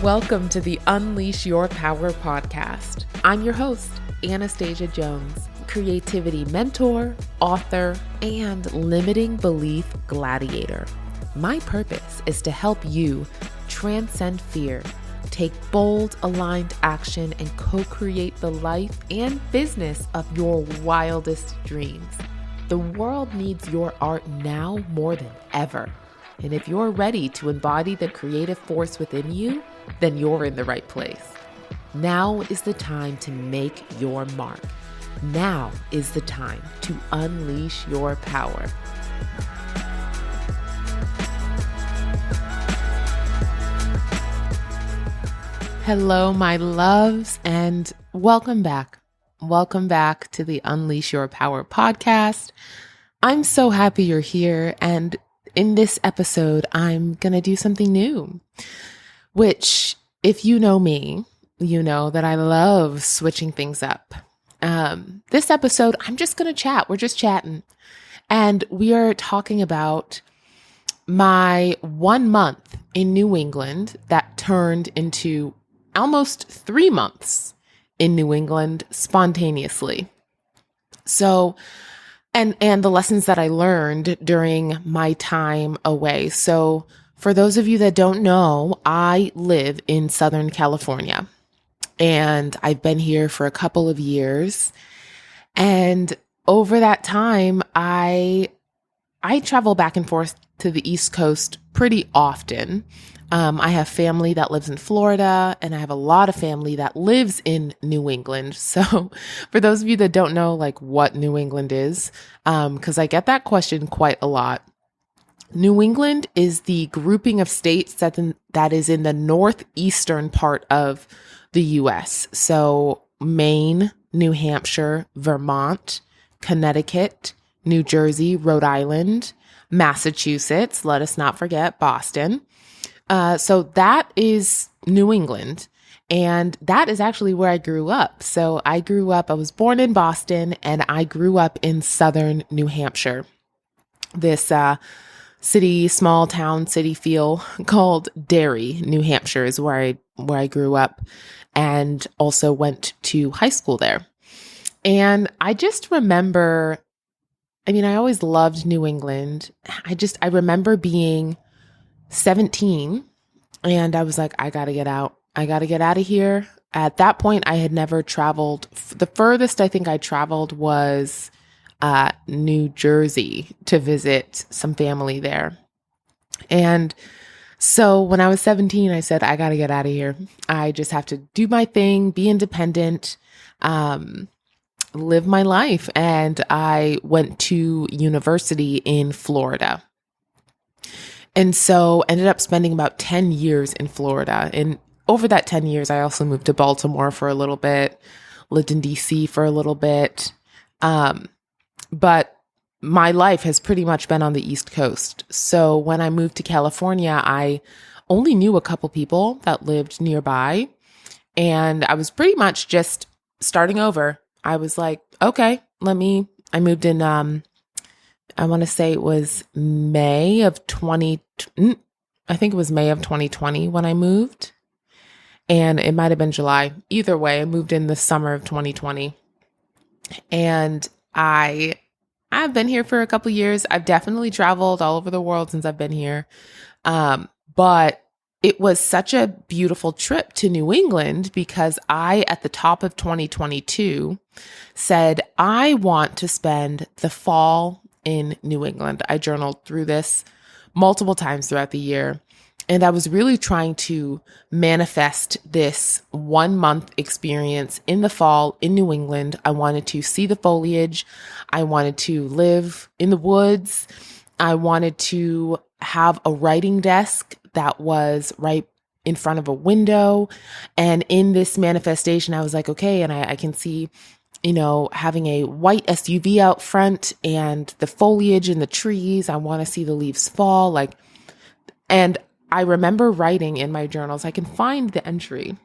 Welcome to the Unleash Your Power podcast. I'm your host, Anastasia Jones, creativity mentor, author, and limiting belief gladiator. My purpose is to help you transcend fear, take bold, aligned action, and co-create the life and business of your wildest dreams. The world needs your art now more than ever. And if you're ready to embody the creative force within you, then you're in the right place. Now is the time to make your mark. Now is the time to unleash your power. Hello, my loves, and welcome back. Welcome back to the Unleash Your Power podcast. I'm so happy you're here, and in this episode, I'm going to do something new, which, if you know me, you know that I love switching things up. This episode, I'm just going to chat. We're just chatting, and we are talking about my 1 month in New England that turned into almost 3 months in New England spontaneously. So, and the lessons that I learned during my time away. So for those of you that don't know, I live in Southern California, and I've been here for a couple of years. And over that time, I travel back and forth to the East Coast pretty often. I have family that lives in Florida, and I have a lot of family that lives in New England. So for those of you that don't know, like, what New England is, because I get that question quite a lot. New England is the grouping of states that is in the northeastern part of the U.S. So Maine, New Hampshire, Vermont, Connecticut, New Jersey, Rhode Island, Massachusetts, let us not forget Boston. So that is New England, and that is actually where I grew up. So I was born in Boston, and I grew up in Southern New Hampshire. This small town city feel called Derry, New Hampshire is where I grew up, and also went to high school there. And I just remember, I always loved New England. I remember being 17, and I was like, I got to get out. I got to get out of here. At that point, I had never traveled. The furthest I think I traveled was New Jersey to visit some family there. And so when I was 17, I said, I got to get out of here. I just have to do my thing, be independent, live my life. And I went to university in Florida. And so ended up spending about 10 years in Florida. And over that 10 years, I also moved to Baltimore for a little bit, lived in DC for a little bit. But my life has pretty much been on the East Coast. So when I moved to California, I only knew a couple people that lived nearby. And I was pretty much just starting over. I was like, okay, I moved in, I want to say it was May of 2020 when I moved, and it might have been July. Either way, I moved in the summer of 2020, and I've been here for a couple years. I've definitely traveled all over the world since I've been here. But it was such a beautiful trip to New England because at the top of 2022, said, I want to spend the fall in New England. I journaled through this multiple times throughout the year, and I was really trying to manifest this 1 month experience in the fall in New England. I wanted to see the foliage. I wanted to live in the woods. I wanted to have a writing desk that was right in front of a window. And in this manifestation, I was like, okay, and I can see having a white SUV out front and the foliage in the trees. I want to see the leaves fall. And I remember writing in my journals, I can find the entry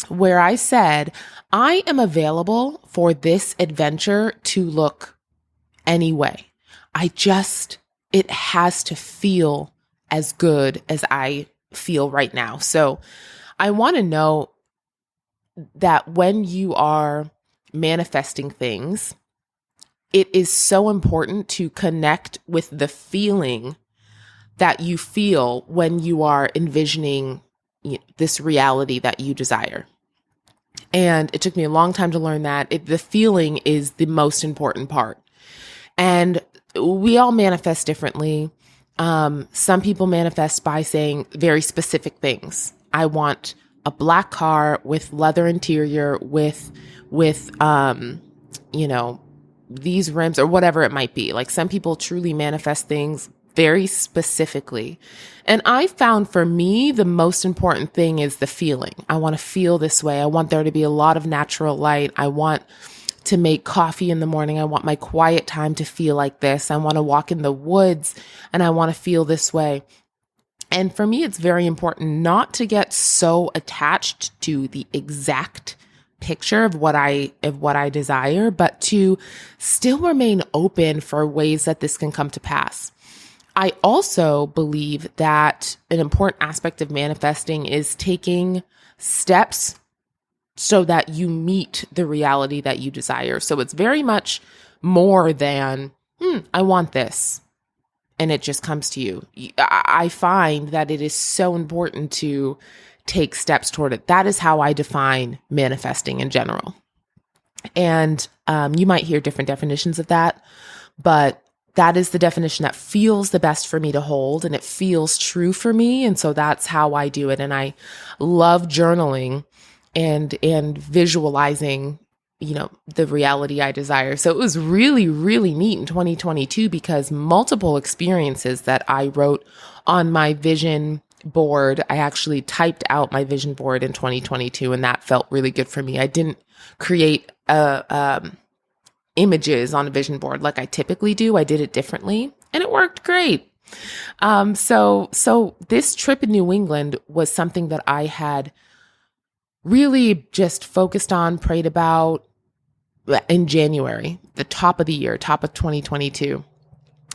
where I said, I am available for this adventure to look any way. It has to feel as good as I feel right now. So I want to know that when you are manifesting things, it is so important to connect with the feeling that you feel when you are envisioning this reality that you desire. And it took me a long time to learn that the feeling is the most important part. And we all manifest differently. Some people manifest by saying very specific things. I want a black car with leather interior with, these rims or whatever it might be. Like some people truly manifest things very specifically. And I found for me, the most important thing is the feeling. I want to feel this way. I want there to be a lot of natural light. I want to make coffee in the morning. I want my quiet time to feel like this. I want to walk in the woods and I want to feel this way. And for me, it's very important not to get so attached to the exact picture of what I desire, but to still remain open for ways that this can come to pass. I also believe that an important aspect of manifesting is taking steps so that you meet the reality that you desire. So it's very much more than, I want this, and it just comes to you. I find that it is so important to take steps toward it. That is how I define manifesting in general. And you might hear different definitions of that, but that is the definition that feels the best for me to hold, and it feels true for me. And so that's how I do it. And I love journaling and visualizing, the reality I desire. So it was really, really neat in 2022 because multiple experiences that I wrote on my vision board. I actually typed out my vision board in 2022, and that felt really good for me. I didn't create images on a vision board like I typically do. I did it differently, and it worked great. So this trip in New England was something that I had really just focused on, prayed about in January, the top of the year, top of 2022.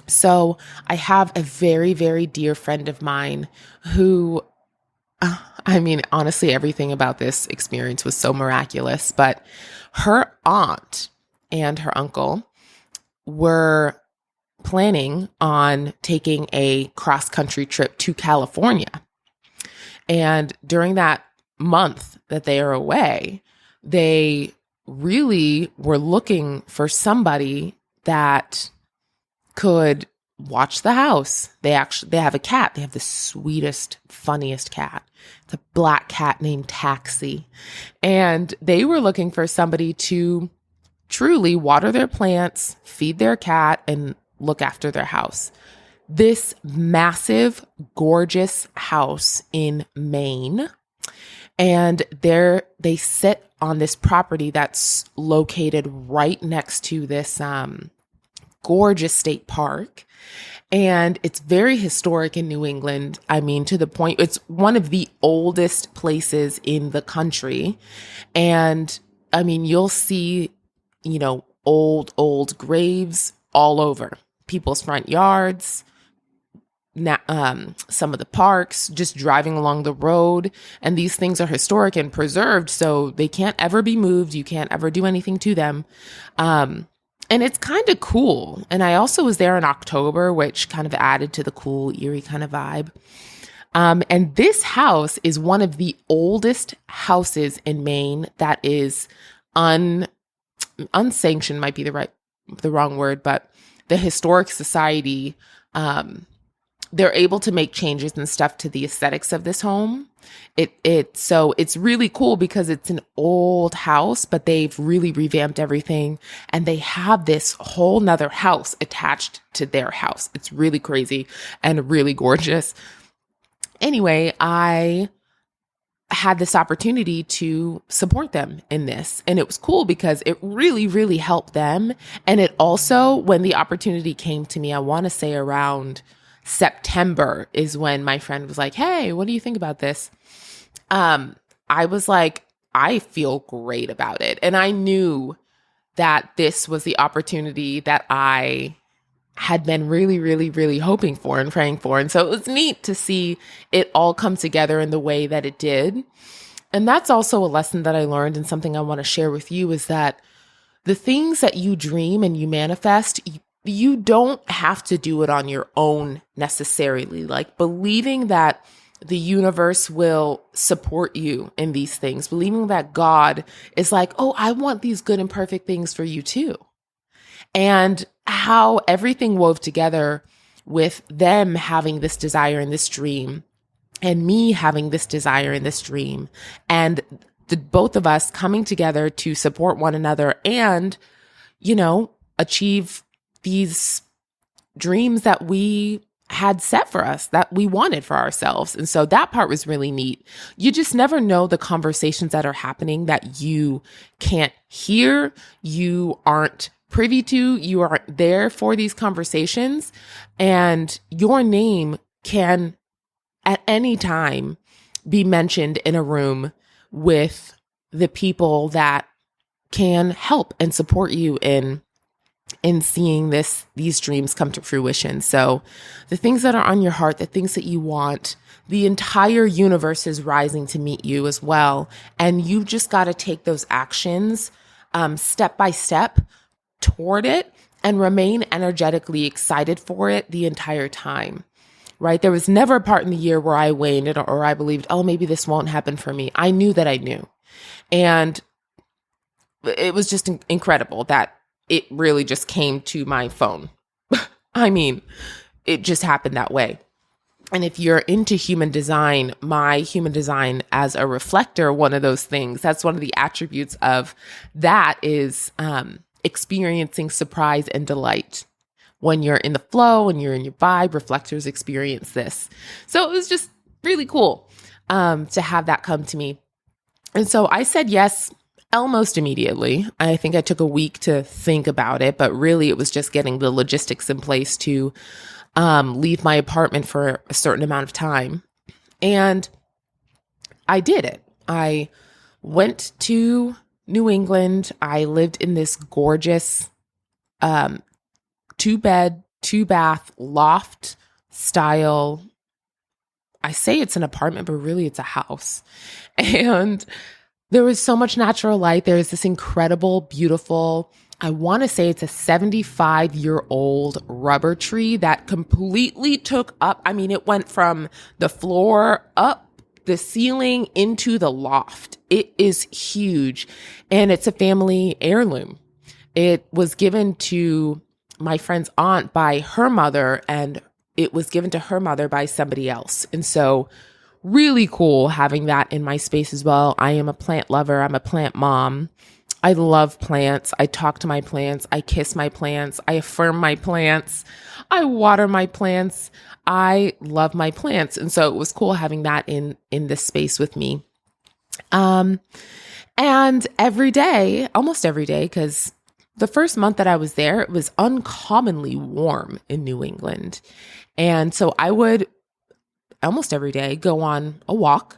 So I have a very, very dear friend of mine who, honestly, everything about this experience was so miraculous, but her aunt and her uncle were planning on taking a cross-country trip to California. And during that month that they are away, they really were looking for somebody that could watch the house. They have a cat. They have the sweetest, funniest cat. It's a black cat named Taxi. And they were looking for somebody to truly water their plants, feed their cat, and look after their house. This massive, gorgeous house in Maine. And they sit on this property that's located right next to this gorgeous state park. And it's very historic in New England. To the point, it's one of the oldest places in the country. And you'll see, old graves all over people's front yards, some of the parks, just driving along the road. And these things are historic and preserved, so they can't ever be moved. You can't ever do anything to them. And it's kind of cool. And I also was there in October, which kind of added to the cool, eerie kind of vibe. And this house is one of the oldest houses in Maine that is unsanctioned, might be the wrong word, but the Historic Society, they're able to make changes and stuff to the aesthetics of this home. So it's really cool because it's an old house, but they've really revamped everything, and they have this whole nother house attached to their house. It's really crazy and really gorgeous. Anyway, I had this opportunity to support them in this, and it was cool because it really, really helped them. And it also, when the opportunity came to me, I want to say around September is when my friend was like, "Hey, what do you think about this?" I was like, I feel great about it. And I knew that this was the opportunity that I had been really, really, really hoping for and praying for. And so it was neat to see it all come together in the way that it did. And that's also a lesson that I learned, and something I want to share with you, is that the things that you dream and you manifest, you don't have to do it on your own necessarily. Like believing that the universe will support you in these things, believing that God is like, oh, I want these good and perfect things for you too. And how everything wove together with them having this desire and this dream, and me having this desire and this dream, and both of us coming together to support one another and, achieve these dreams that we had set for us, that we wanted for ourselves. And so that part was really neat. You just never know the conversations that are happening that you can't hear, you aren't privy to, you aren't there for these conversations, and your name can at any time be mentioned in a room with the people that can help and support you in seeing these dreams come to fruition. So the things that are on your heart, the things that you want, the entire universe is rising to meet you as well. And you just got to take those actions step by step toward it and remain energetically excited for it the entire time, right? There was never a part in the year where I waned or I believed, oh, maybe this won't happen for me. I knew that I knew. And it was just incredible that it really just came to my phone. I mean, it just happened that way. And if you're into human design, my human design as a reflector, one of those things, that's one of the attributes of that is experiencing surprise and delight. When you're in the flow and you're in your vibe, reflectors experience this. So it was just really cool to have that come to me. And so I said yes almost immediately. I think I took a week to think about it, but really it was just getting the logistics in place to leave my apartment for a certain amount of time. And I did it. I went to New England. I lived in this gorgeous 2-bed, 2-bath loft style. I say it's an apartment, but really it's a house. And there was so much natural light. There's this incredible, beautiful, I want to say it's a 75-year-old rubber tree that completely took up. I mean, it went from the floor up the ceiling into the loft. It is huge. And it's a family heirloom. It was given to my friend's aunt by her mother, and it was given to her mother by somebody else. And so really cool having that in my space as well. I am a plant lover. I'm a plant mom. I love plants. I talk to my plants. I kiss my plants. I affirm my plants. I water my plants. I love my plants. And so it was cool having that in this space with me. And every day, almost every day, because the first month that I was there, it was uncommonly warm in New England. And so I would almost every day go on a walk,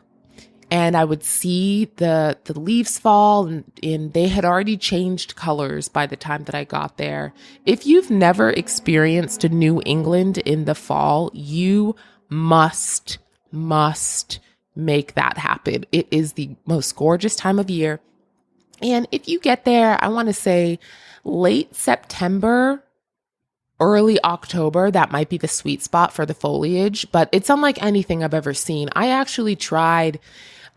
and I would see the leaves fall, and they had already changed colors by the time that I got there. If you've never experienced New England in the fall, you must make that happen. It is the most gorgeous time of year. And if you get there, I want to say late September, early October, that might be the sweet spot for the foliage, but it's unlike anything I've ever seen. I actually tried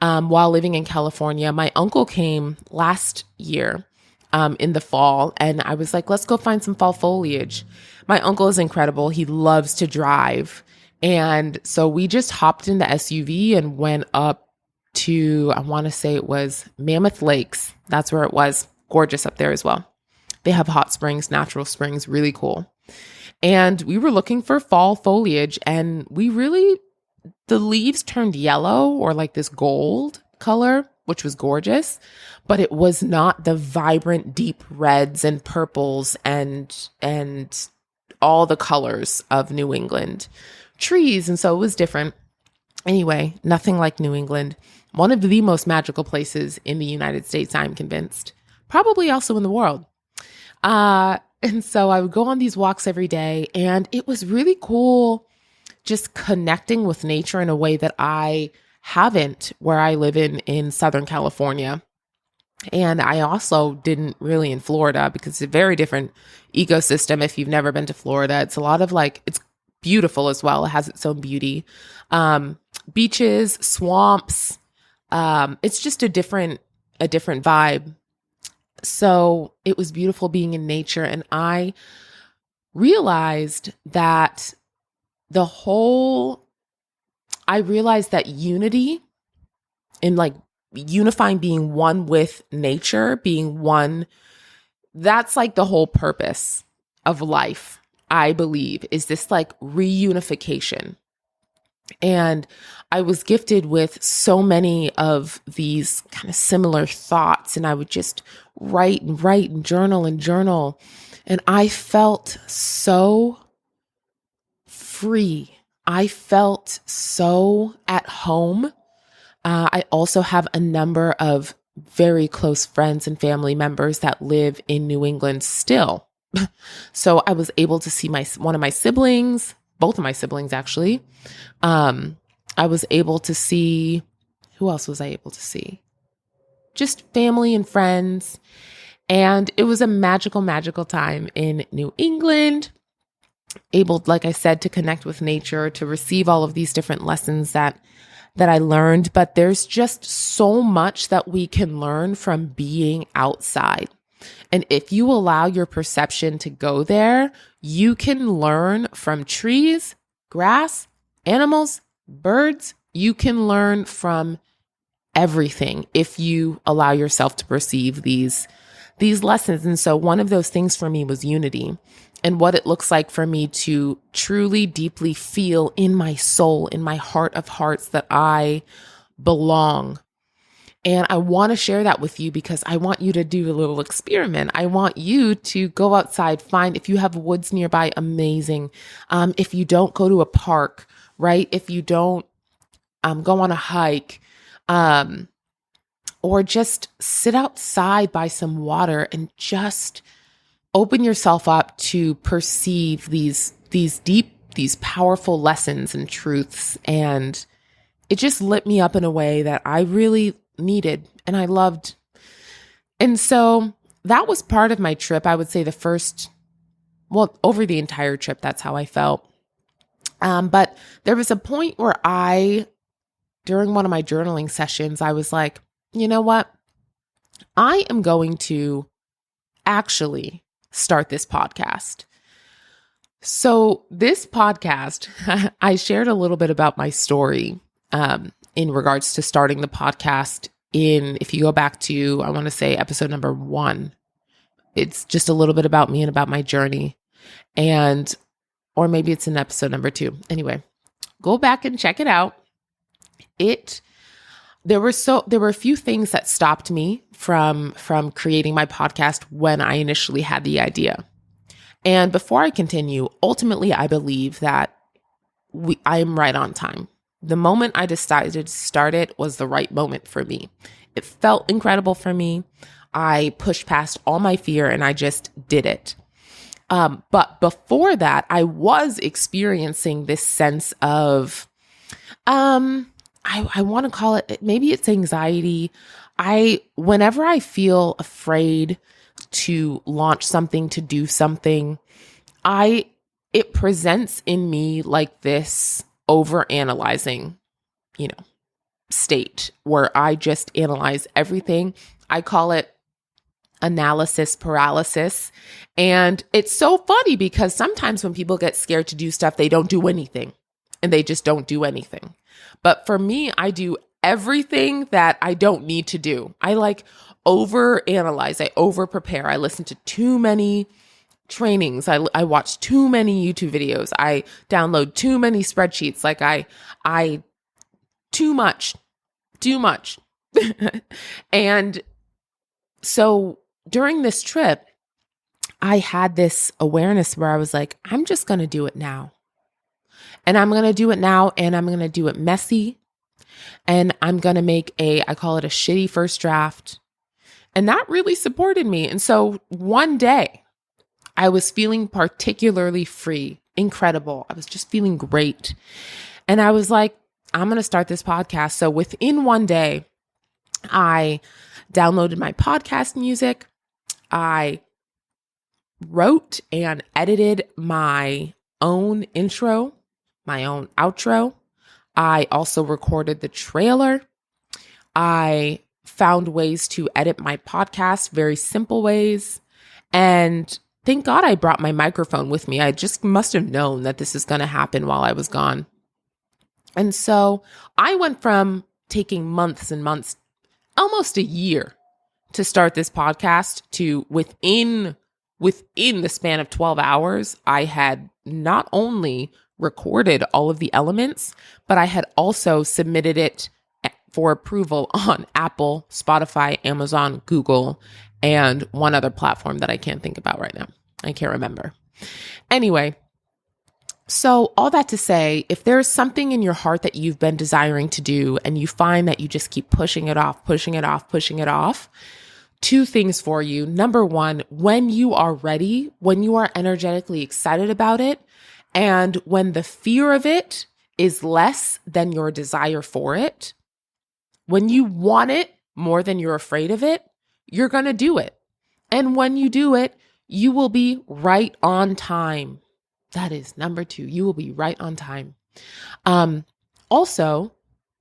while living in California. My uncle came last year in the fall, and I was like, let's go find some fall foliage. My uncle is incredible. He loves to drive. And so we just hopped in the SUV and went up to, I want to say it was Mammoth Lakes. That's where it was. Gorgeous up there as well. They have hot springs, natural springs, really cool. And we were looking for fall foliage, and the leaves turned yellow or like this gold color, which was gorgeous, but it was not the vibrant, deep reds and purples and all the colors of New England trees. And so it was different. Anyway, nothing like New England. One of the most magical places in the United States, I'm convinced. Probably also in the world. And so I would go on these walks every day, and it was really cool just connecting with nature in a way that I haven't where I live in Southern California. And I also didn't really in Florida because it's a very different ecosystem. If you've never been to Florida, it's a lot of it's beautiful as well. It has its own beauty. Beaches, swamps. It's just a different vibe. So it was beautiful being in nature. And I realized that I realized that unity in unifying, being one with nature, being one, that's the whole purpose of life, I believe, is this reunification. And I was gifted with so many of these kind of similar thoughts, and I would just write and journal. And I felt so free. I felt so at home. I also have a number of very close friends and family members that live in New England still. So I was able to see one of my siblings, both of my siblings actually. I was able to see, who else was I able to see? Just family and friends. And it was a magical, magical time in New England. Able, like I said, to connect with nature, to receive all of these different lessons that I learned. But there's just so much that we can learn from being outside. And if you allow your perception to go there, you can learn from trees, grass, animals, birds. You can learn from everything if you allow yourself to perceive these lessons. And so one of those things for me was unity, and what it looks like for me to truly, deeply feel in my soul, in my heart of hearts, that I belong. And I want to share that with you because I want you to do a little experiment. I want you to go outside, find, if you have woods nearby, amazing. If you don't, go to a park, right? If you don't, go on a hike, or just sit outside by some water and just open yourself up to perceive these deep, these powerful lessons and truths. And it just lit me up in a way that I really needed and I loved. And so that was part of my trip. I would say over the entire trip, that's how I felt. But there was a point where during one of my journaling sessions, I was like, you know what? I am going to actually start this podcast. So this podcast, I shared a little bit about my story in regards to starting the podcast if you go back to, I want to say episode number 1, it's just a little bit about me and about my journey. Or maybe it's in episode number 2. Anyway, go back and check it out. There were a few things that stopped me from creating my podcast when I initially had the idea. And before I continue, ultimately, I believe that I am right on time. The moment I decided to start it was the right moment for me. It felt incredible for me. I pushed past all my fear and I just did it. But before that, I was experiencing this sense of, I want to call it, maybe it's anxiety. Whenever I feel afraid to launch something, to do something, it presents in me like this over-analyzing, state where I just analyze everything. I call it analysis paralysis. And it's so funny because sometimes when people get scared to do stuff, they don't do anything and they just don't do anything. But for me, I do everything that I don't need to do. I over-analyze, I over-prepare. I listen to too many trainings. I watch too many YouTube videos. I download too many spreadsheets. I too much. And so during this trip, I had this awareness where I was like, I'm just going to do it now. And I'm going to do it now, and I'm going to do it messy. And I'm going to make I call it a shitty first draft. And that really supported me. And so one day I was feeling particularly free, incredible. I was just feeling great. And I was like, I'm going to start this podcast. So within one day, I downloaded my podcast music. I wrote and edited my own intro, my own outro. I also recorded the trailer. I found ways to edit my podcast, very simple ways. And thank God I brought my microphone with me. I just must have known that this is going to happen while I was gone. And so I went from taking months and months, almost a year, to start this podcast to within the span of 12 hours, I had not only recorded all of the elements, but I had also submitted it for approval on Apple, Spotify, Amazon, Google, and one other platform that I can't think about right now. I can't remember. Anyway, so all that to say, if there's something in your heart that you've been desiring to do and you find that you just keep pushing it off, two things for you. Number one, when you are ready, when you are energetically excited about it, and when the fear of it is less than your desire for it, when you want it more than you're afraid of it, you're going to do it. And when you do it, you will be right on time. That is number two. You will be right on time. Also,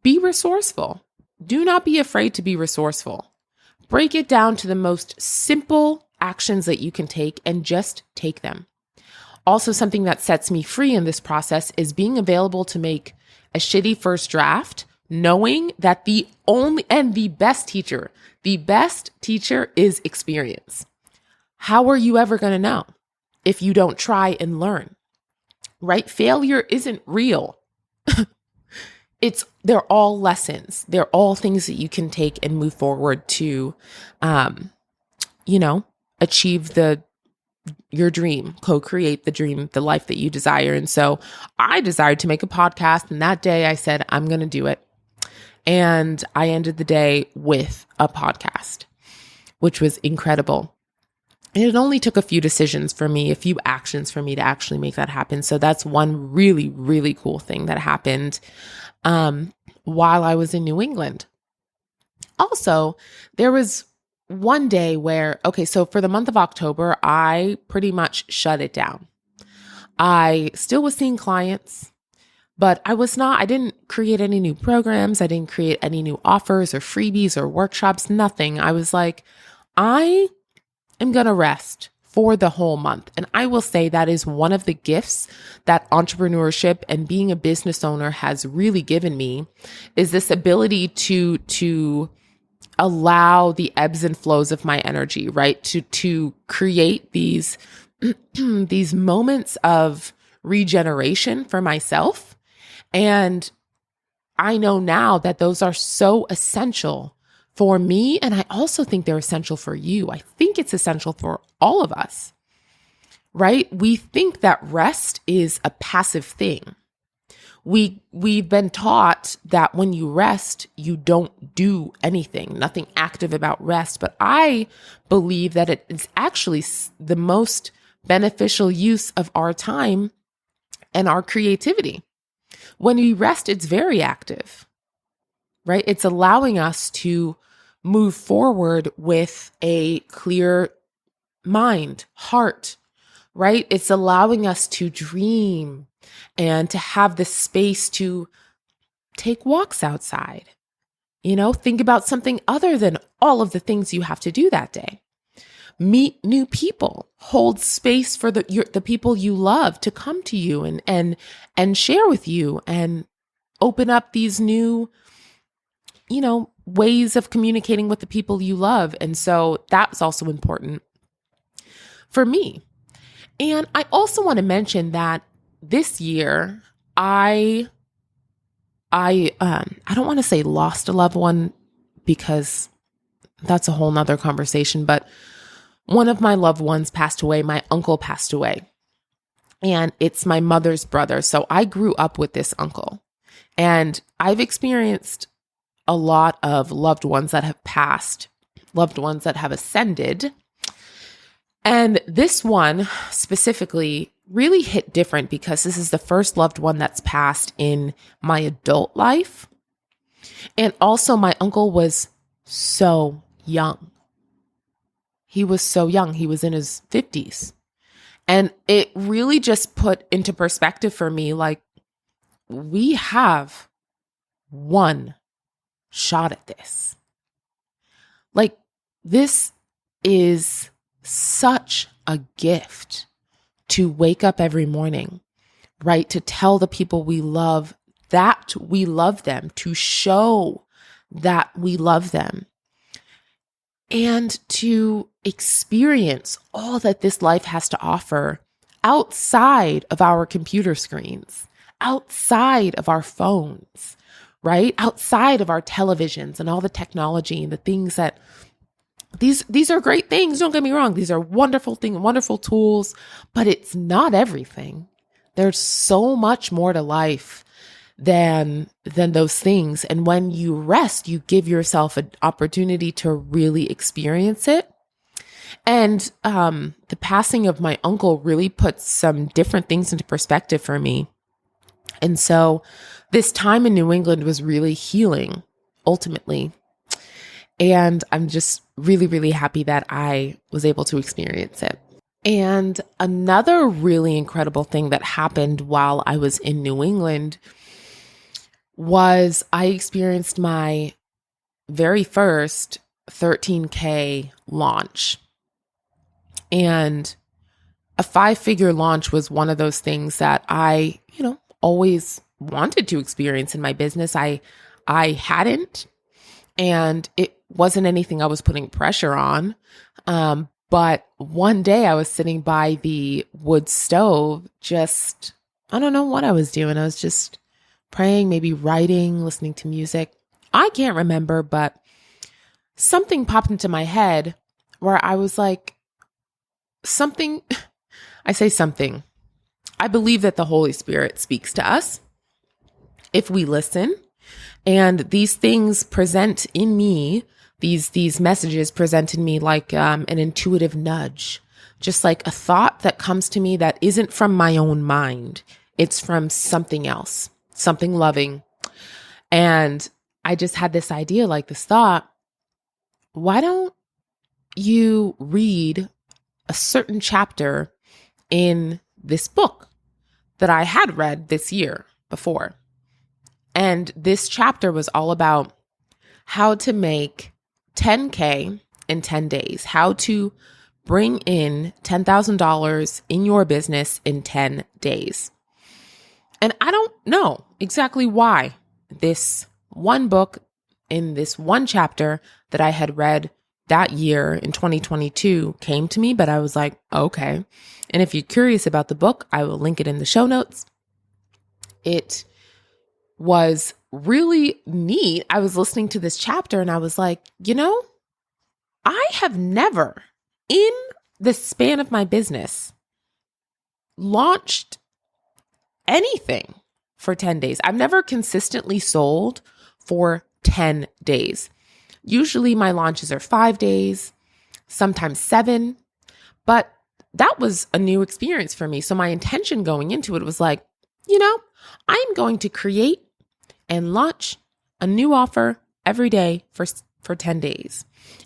be resourceful. Do not be afraid to be resourceful. Break it down to the most simple actions that you can take and just take them. Also, something that sets me free in this process is being available to make a shitty first draft, knowing that the best teacher is experience. How are you ever going to know if you don't try and learn? Right? Failure isn't real. They're all lessons. They're all things that you can take and move forward to, achieve your dream, co-create the dream, the life that you desire. And so I desired to make a podcast. And that day I said, I'm going to do it. And I ended the day with a podcast, which was incredible. And it only took a few decisions for me, a few actions for me to actually make that happen. So that's one really, really cool thing that happened while I was in New England. Also, there was one day where, so for the month of October, I pretty much shut it down. I still was seeing clients, but I didn't create any new programs. I didn't create any new offers or freebies or workshops, nothing. I was like, I am going to rest for the whole month. And I will say that is one of the gifts that entrepreneurship and being a business owner has really given me, is this ability to allow the ebbs and flows of my energy, right? To create these moments of regeneration for myself. And I know now that those are so essential for me. And I also think they're essential for you. I think it's essential for all of us, right? We think that rest is a passive thing. We've been taught that when you rest, you don't do anything, nothing active about rest. But I believe that it is actually the most beneficial use of our time and our creativity. When we rest, it's very active, right? It's allowing us to move forward with a clear mind, heart, right? It's allowing us to dream and to have the space to take walks outside, think about something other than all of the things you have to do that day. Meet new people, hold space for the people you love to come to you and share with you, and open up these new, ways of communicating with the people you love. And so that's also important for me. And I also want to mention that this year, I don't want to say lost a loved one, because that's a whole nother conversation, but one of my loved ones passed away. My uncle passed away, and it's my mother's brother. So I grew up with this uncle, and I've experienced a lot of loved ones that have passed, loved ones that have ascended. And this one specifically really hit different because this is the first loved one that's passed in my adult life. And also, my uncle was so young. He was so young. He was in his 50s. And it really just put into perspective for me, like, we have one shot at this. Like, this is such a gift to wake up every morning, right? To tell the people we love that we love them, to show that we love them, and to experience all that this life has to offer outside of our computer screens, outside of our phones, right? Outside of our televisions and all the technology and the things that these are great things. Don't get me wrong. These are wonderful things, wonderful tools, but it's not everything. There's so much more to life than those things. And when you rest, you give yourself an opportunity to really experience it. And the passing of my uncle really put some different things into perspective for me. And so this time in New England was really healing, ultimately. And I'm just really, really happy that I was able to experience it. And another really incredible thing that happened while I was in New England was I experienced my very first 13K launch. And a 5-figure launch was one of those things that I, always wanted to experience in my business. I hadn't, and it wasn't anything I was putting pressure on. But one day I was sitting by the wood stove, I don't know what I was doing. I was just praying, maybe writing, listening to music. I can't remember, but something popped into my head where I was like, I believe that the Holy Spirit speaks to us if we listen. And these things present in me, these messages present in me like an intuitive nudge, just like a thought that comes to me that isn't from my own mind. It's from something else, something loving. And I just had this idea, like this thought, why don't you read a certain chapter in this book that I had read this year before? And this chapter was all about how to make 10K in 10 days, how to bring in $10,000 in your business in 10 days. And I don't know exactly why this one book in this one chapter that I had read that year in 2022 came to me, but I was like, okay. And if you're curious about the book, I will link it in the show notes. It was really neat. I was listening to this chapter and I was like, I have never in the span of my business launched anything for 10 days. I've never consistently sold for 10 days. Usually my launches are 5 days, sometimes 7, but that was a new experience for me. So my intention going into it was like, I'm going to create and launch a new offer every day for 10 days.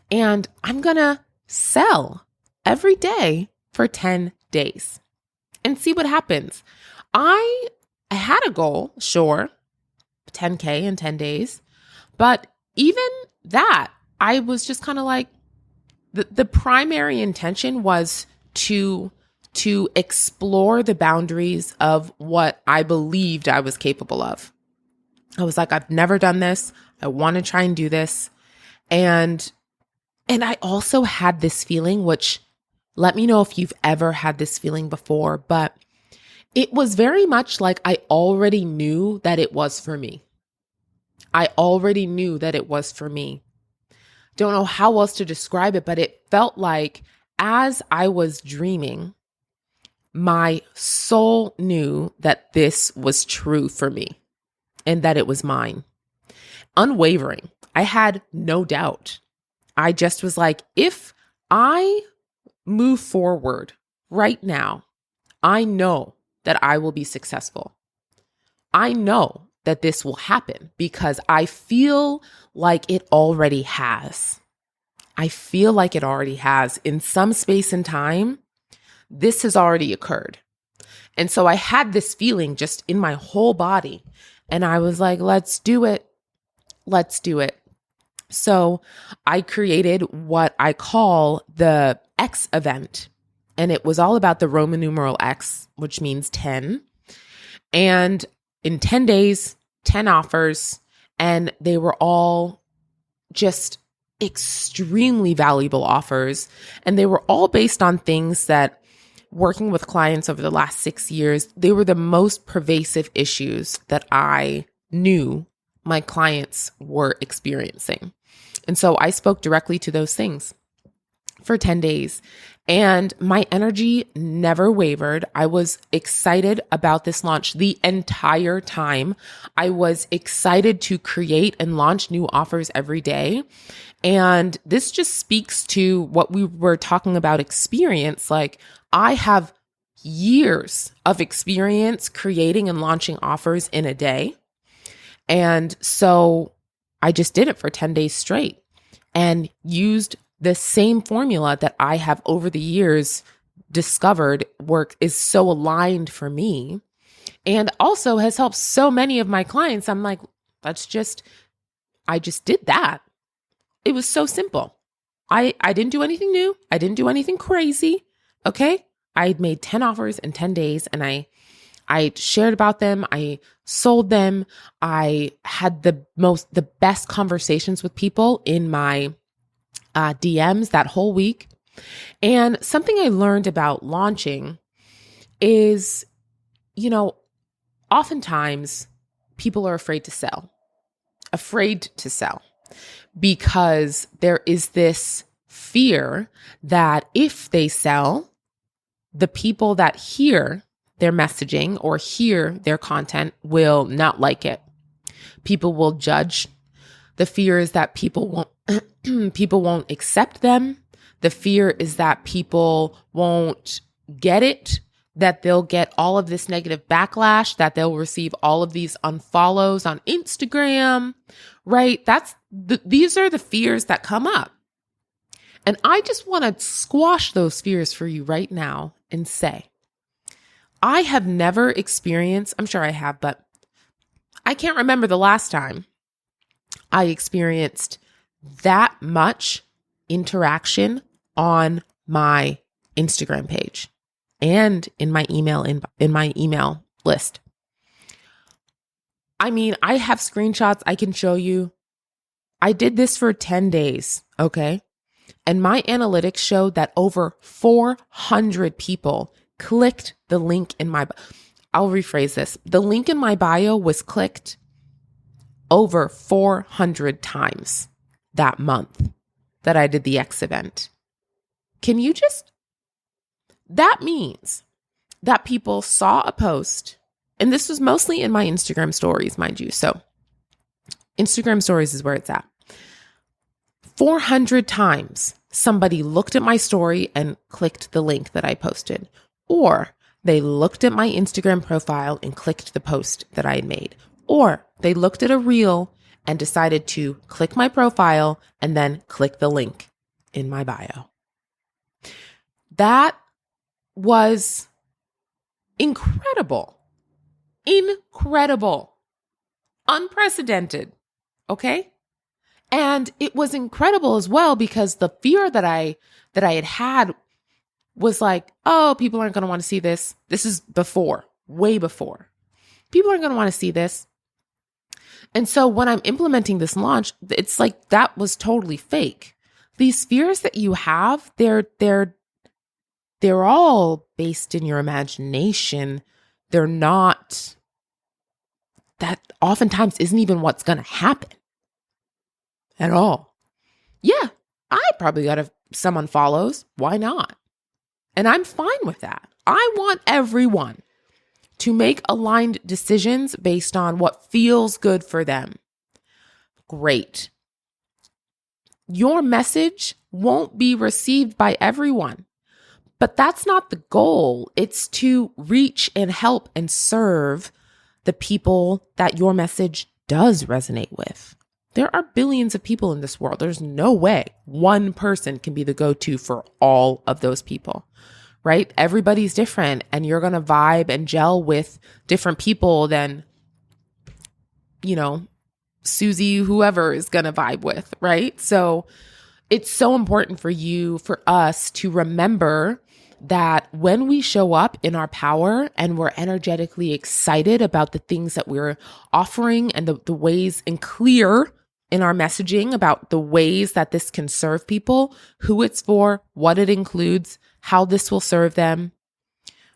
And I'm going to sell every day for 10 days and see what happens. I had a goal, sure, 10K in 10 days, but even that, I was just kind of like, the primary intention was to explore the boundaries of what I believed I was capable of. I was like, I've never done this. I want to try and do this. And I also had this feeling, which let me know if you've ever had this feeling before, but it was very much like I already knew that it was for me. I already knew that it was for me. Don't know how else to describe it, but it felt like as I was dreaming, my soul knew that this was true for me and that it was mine. Unwavering. I had no doubt. I just was like, if I move forward right now, I know that I will be successful. I know that this will happen because I feel like it already has. I feel like it already has. In some space and time, this has already occurred. And so I had this feeling just in my whole body. And I was like, let's do it. Let's do it. So I created what I call the X event. And it was all about the Roman numeral X, which means 10. And in 10 days, 10 offers, and they were all just extremely valuable offers. And they were all based on things that, working with clients over the last 6 years, they were the most pervasive issues that I knew my clients were experiencing. And so I spoke directly to those things for 10 days. And my energy never wavered. I was excited about this launch the entire time. I was excited to create and launch new offers every day. And this just speaks to what we were talking about experience. Like, I have years of experience creating and launching offers in a day. And so I just did it for 10 days straight and used the same formula that I have over the years discovered is so aligned for me, and also has helped so many of my clients. I'm like, I just did that. It was so simple. I didn't do anything new. I didn't do anything crazy. Okay. I had made 10 offers in 10 days and I shared about them. I sold them. I had the best conversations with people in my DMs that whole week. And something I learned about launching is, oftentimes people are afraid to sell because there is this fear that if they sell, the people that hear their messaging or hear their content will not like it. People will judge. The fear is that people won't accept them. The fear is that people won't get it, that they'll get all of this negative backlash, that they'll receive all of these unfollows on Instagram, right? These are the fears that come up. And I just want to squash those fears for you right now and say, I have never experienced, I'm sure I have, but I can't remember the last time I experienced that much interaction on my Instagram page and in my email list. I mean, I have screenshots I can show you. I did this for 10 days, okay? And my analytics showed that over 400 people clicked the link in my I'll rephrase this. The link in my bio was clicked over 400 times that month that I did the X event. That means that people saw a post, and this was mostly in my Instagram stories, mind you. So Instagram stories is where it's at. 400 times somebody looked at my story and clicked the link that I posted, or they looked at my Instagram profile and clicked the post that I had made, or they looked at a reel and decided to click my profile and then click the link in my bio. That was incredible, unprecedented. Okay. And it was incredible as well because the fear that I had was like, oh, people aren't going to want to see this. This is way before. People aren't going to want to see this. And so when I'm implementing this launch, it's like that was totally fake. These fears that you have, they're all based in your imagination. They're not, that oftentimes isn't even what's going to happen at all. Yeah, I probably got some unfollows. Why not? And I'm fine with that. I want everyone to make aligned decisions based on what feels good for them. Great. Your message won't be received by everyone. But that's not the goal. It's to reach and help and serve the people that your message does resonate with. There are billions of people in this world. There's no way one person can be the go-to for all of those people, right? Everybody's different, and you're going to vibe and gel with different people than, Susie, whoever is going to vibe with, right? So it's so important for us to remember that when we show up in our power and we're energetically excited about the things that we're offering and the ways, and clear in our messaging about the ways that this can serve people, who it's for, what it includes, how this will serve them,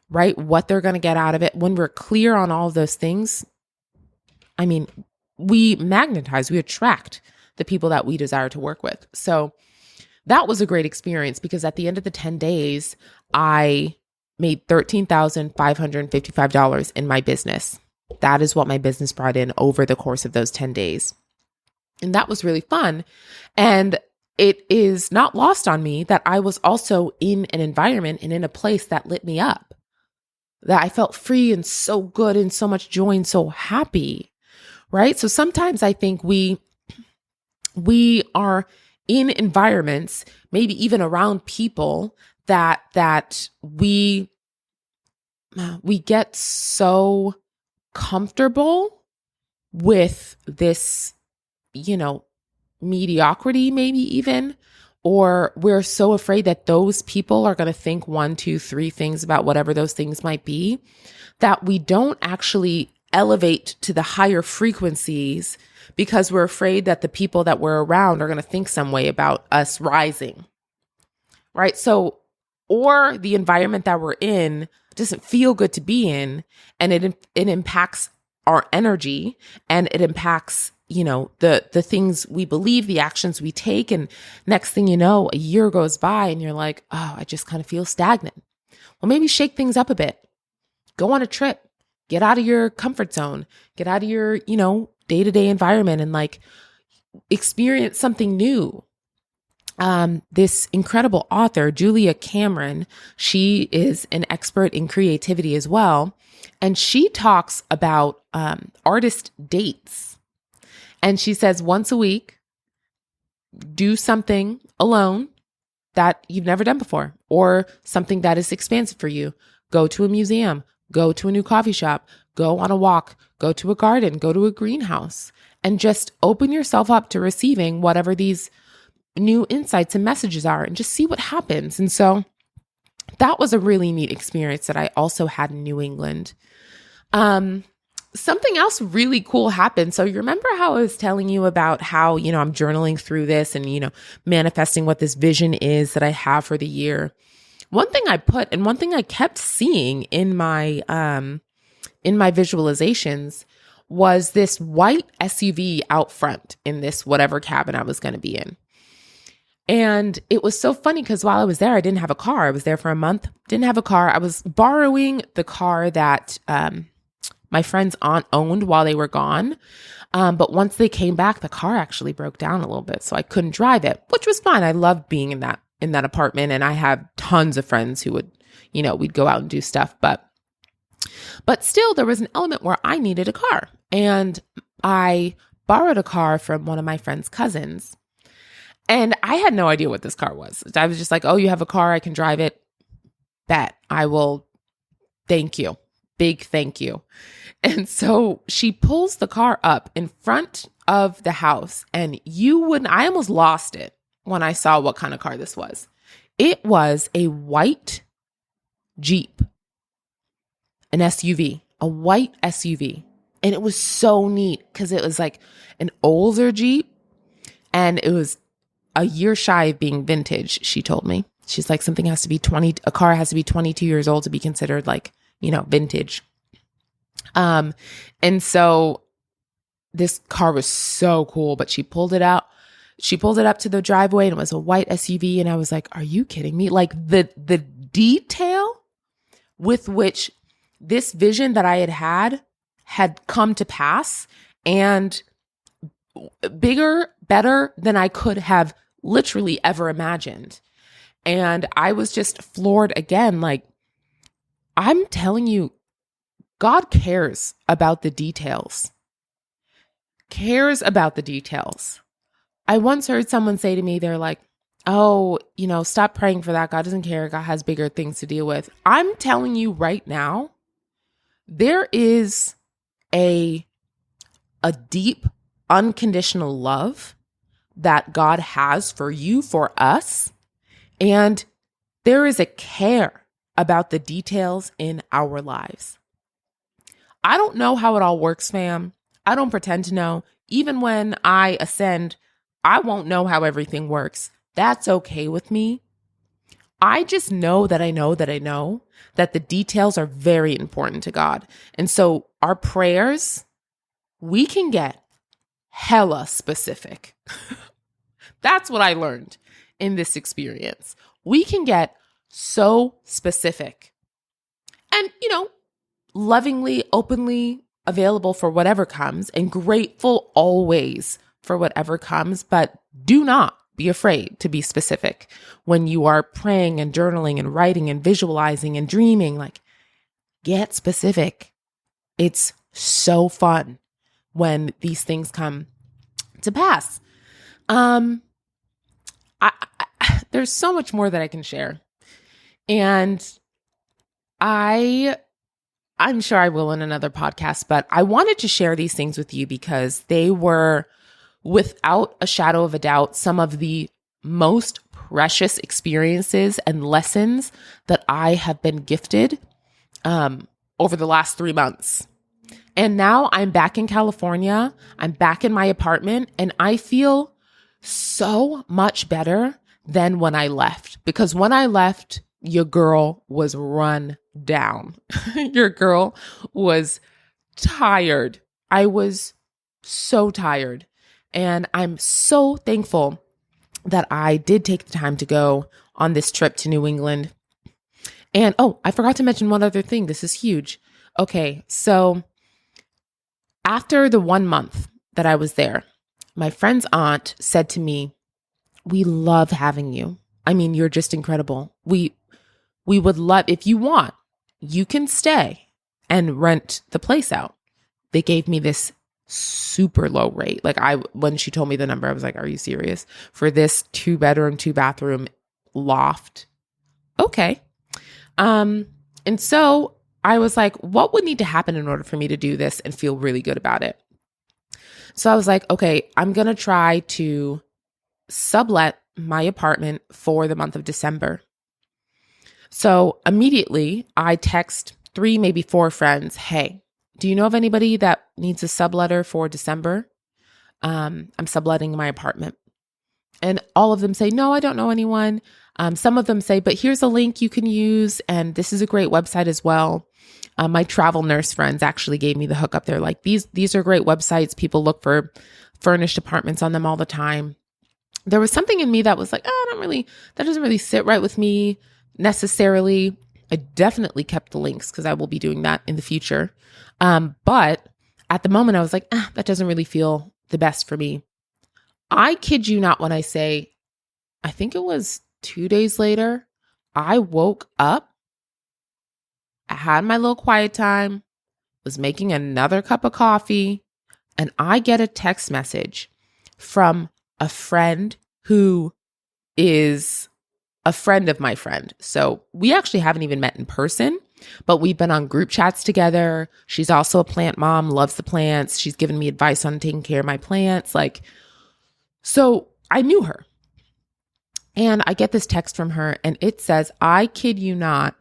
right? What they're going to get out of it. When we're clear on all of those things, we magnetize, we attract the people that we desire to work with. So that was a great experience, because at the end of the 10 days, I made $13,555 in my business. That is what my business brought in over the course of those 10 days. And that was really fun. And it is not lost on me that I was also in an environment and in a place that lit me up, that I felt free and so good and so much joy and so happy, right? So sometimes I think we are in environments, maybe even around people that we get so comfortable with this, mediocrity, maybe even, or we're so afraid that those people are going to think 1, 2, 3 things about whatever those things might be, that we don't actually elevate to the higher frequencies, because we're afraid that the people that we're around are going to think some way about us rising, right? So, or the environment that we're in doesn't feel good to be in, and it impacts our energy, and it impacts, the things we believe, the actions we take. And next thing you know, a year goes by and you're like, oh, I just kind of feel stagnant. Well, maybe shake things up a bit. Go on a trip. Get out of your comfort zone. Get out of your, day-to-day environment and experience something new. This incredible author, Julia Cameron, she is an expert in creativity as well. And she talks about artist dates. And she says once a week, do something alone that you've never done before, or something that is expansive for you. Go to a museum, go to a new coffee shop, go on a walk, go to a garden, go to a greenhouse, and just open yourself up to receiving whatever these new insights and messages are, and just see what happens. And so that was a really neat experience that I also had in New England. Something else really cool happened. So you remember how I was telling you about how, I'm journaling through this and, manifesting what this vision is that I have for the year. One thing I kept seeing in my visualizations was this white SUV out front in this whatever cabin I was going to be in. And it was so funny because while I was there, I didn't have a car. I was there for a month, didn't have a car. I was borrowing the car that my friend's aunt owned while they were gone. But once they came back, the car actually broke down a little bit, so I couldn't drive it, which was fine. I loved being in that apartment, and I have tons of friends who would, we'd go out and do stuff. But still, there was an element where I needed a car, and I borrowed a car from one of my friend's cousins. And I had no idea what this car was. I was just like, oh, you have a car, I can drive it. Bet. I will. Thank you. Big thank you. And so she pulls the car up in front of the house, and I almost lost it when I saw what kind of car this was. It was a white Jeep, an SUV, a white SUV. And it was so neat because it was like an older Jeep, and it was a year shy of being vintage, she told me. She's like, a car has to be 22 years old to be considered vintage. And so this car was so cool, but she pulled it out. She pulled it up to the driveway, and it was a white SUV. And I was like, are you kidding me? Like the detail with which this vision that I had come to pass, and bigger, better than I could have literally ever imagined. And I was just floored again. Like, I'm telling you, God cares about the details. Cares about the details. I once heard someone say to me, they're like, oh, stop praying for that. God doesn't care. God has bigger things to deal with. I'm telling you right now, there is a deep, unconditional love that God has for you, for us. And there is a care about the details in our lives. I don't know how it all works, fam. I don't pretend to know. Even when I ascend, I won't know how everything works. That's okay with me. I just know that I know that I know that the details are very important to God. And so our prayers, we can get hella specific. That's what I learned in this experience. We can get so specific and, lovingly, openly available for whatever comes and grateful always for whatever comes, but do not be afraid to be specific when you are praying and journaling and writing and visualizing and dreaming. Like, get specific. It's so fun when these things come to pass. There's so much more that I can share. And I'm sure I will in another podcast, but I wanted to share these things with you because they were, without a shadow of a doubt, some of the most precious experiences and lessons that I have been gifted over the last 3 months. And now I'm back in California. I'm back in my apartment, and I feel so much better than when I left. Because when I left, your girl was run down. Your girl was tired. I was so tired. And I'm so thankful that I did take the time to go on this trip to New England. And I forgot to mention one other thing. This is huge. Okay, so after the 1 month that I was there, my friend's aunt said to me, "We love having you. I mean, you're just incredible. We would love, if you want, you can stay and rent the place out." They gave me this super low rate. Like, when she told me the number, I was like, "Are you serious? For this 2-bedroom, 2-bathroom loft?" Okay. And so I was like, what would need to happen in order for me to do this and feel really good about it? So I was like, okay, I'm going to try to sublet my apartment for the month of December. So immediately I text 3, maybe 4 friends. Hey, do you know of anybody that needs a subletter for December? I'm subletting my apartment. And all of them say, no, I don't know anyone. Some of them say, but here's a link you can use. And this is a great website as well. My travel nurse friends actually gave me the hookup. They're like, these are great websites. People look for furnished apartments on them all the time. There was something in me that was like, that doesn't really sit right with me necessarily. I definitely kept the links because I will be doing that in the future. But at the moment I was like, that doesn't really feel the best for me. I kid you not when I say, I think it was 2 days later, I woke up, I had my little quiet time, was making another cup of coffee, and I get a text message from a friend who is a friend of my friend. So we actually haven't even met in person, but we've been on group chats together. She's also a plant mom, loves the plants. She's given me advice on taking care of my plants. So I knew her. And I get this text from her and it says, I kid you not,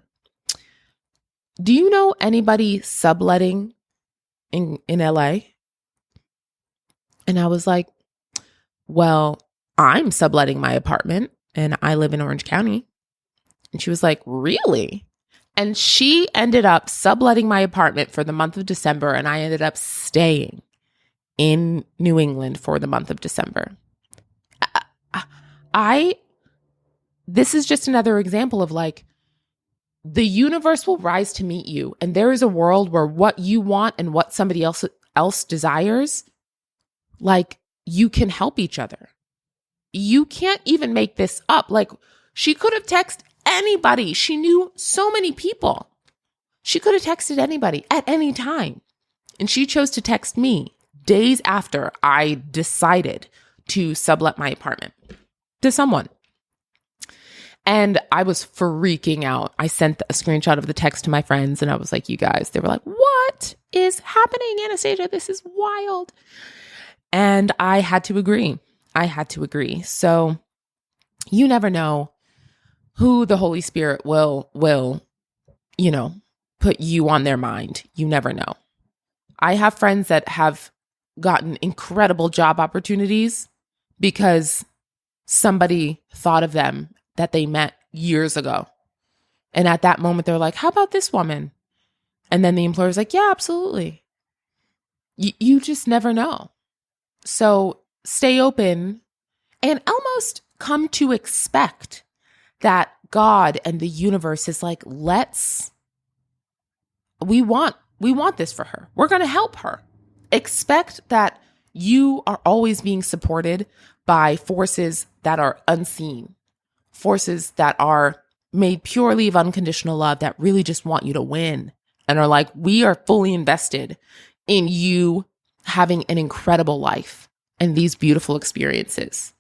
do you know anybody subletting in LA? And I was like, well, I'm subletting my apartment and I live in Orange County. And she was like, really? And she ended up subletting my apartment for the month of December. And I ended up staying in New England for the month of December. This is just another example of the universe will rise to meet you. And there is a world where what you want and what somebody else desires, you can help each other. You can't even make this up. She could have texted anybody. She knew so many people. She could have texted anybody at any time. And she chose to text me days after I decided to sublet my apartment to someone. And I was freaking out. I sent a screenshot of the text to my friends and I was like, you guys, they were like, what is happening, Anastasia? This is wild. And I had to agree. So you never know who the Holy Spirit will, put you on their mind. You never know. I have friends that have gotten incredible job opportunities because somebody thought of them that they met years ago. And at that moment, they're like, how about this woman? And then the employer's like, yeah, absolutely. You just never know. So stay open and almost come to expect that God and the universe is like, we want this for her. We're going to help her. Expect that you are always being supported by forces that are unseen, forces that are made purely of unconditional love that really just want you to win and are like, we are fully invested in you having an incredible life and these beautiful experiences.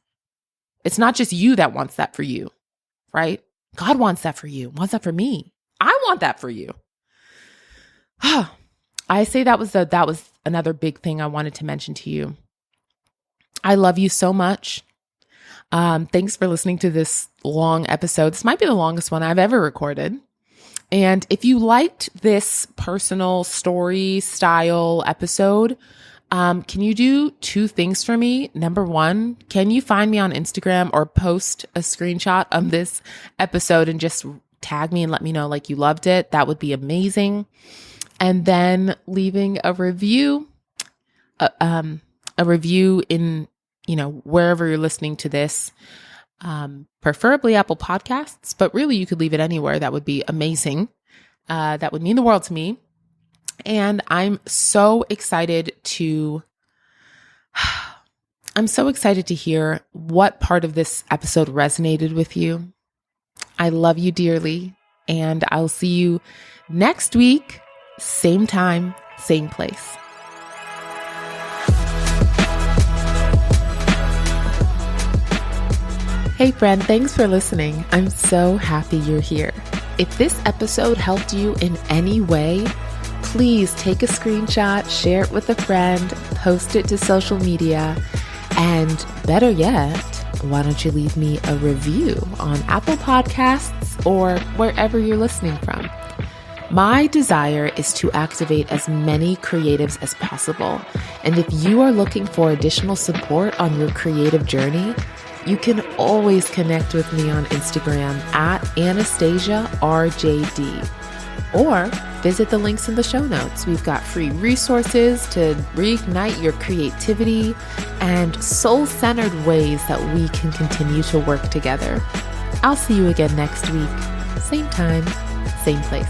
It's not just you that wants that for you, right? God wants that for you, wants that for me. I want that for you. I say that was another big thing I wanted to mention to you. I love you so much. Thanks for listening to this long episode. This might be the longest one I've ever recorded. And if you liked this personal story style episode, can you do two things for me? Number one, can you find me on Instagram or post a screenshot of this episode and just tag me and let me know like you loved it? That would be amazing. And then leaving a review, in, wherever you're listening to this, preferably Apple Podcasts, but really you could leave it anywhere. That would be amazing. That would mean the world to me. And I'm so excited to hear what part of this episode resonated with you. I love you dearly, and I'll see you next week. Same time, same place. Hey friend, thanks for listening. I'm so happy you're here. If this episode helped you in any way, please take a screenshot, share it with a friend, post it to social media, and better yet, why don't you leave me a review on Apple Podcasts or wherever you're listening from. My desire is to activate as many creatives as possible. And if you are looking for additional support on your creative journey, you can always connect with me on Instagram at AnastasiaRJD or visit the links in the show notes. We've got free resources to reignite your creativity and soul-centered ways that we can continue to work together. I'll see you again next week. Same time, same place.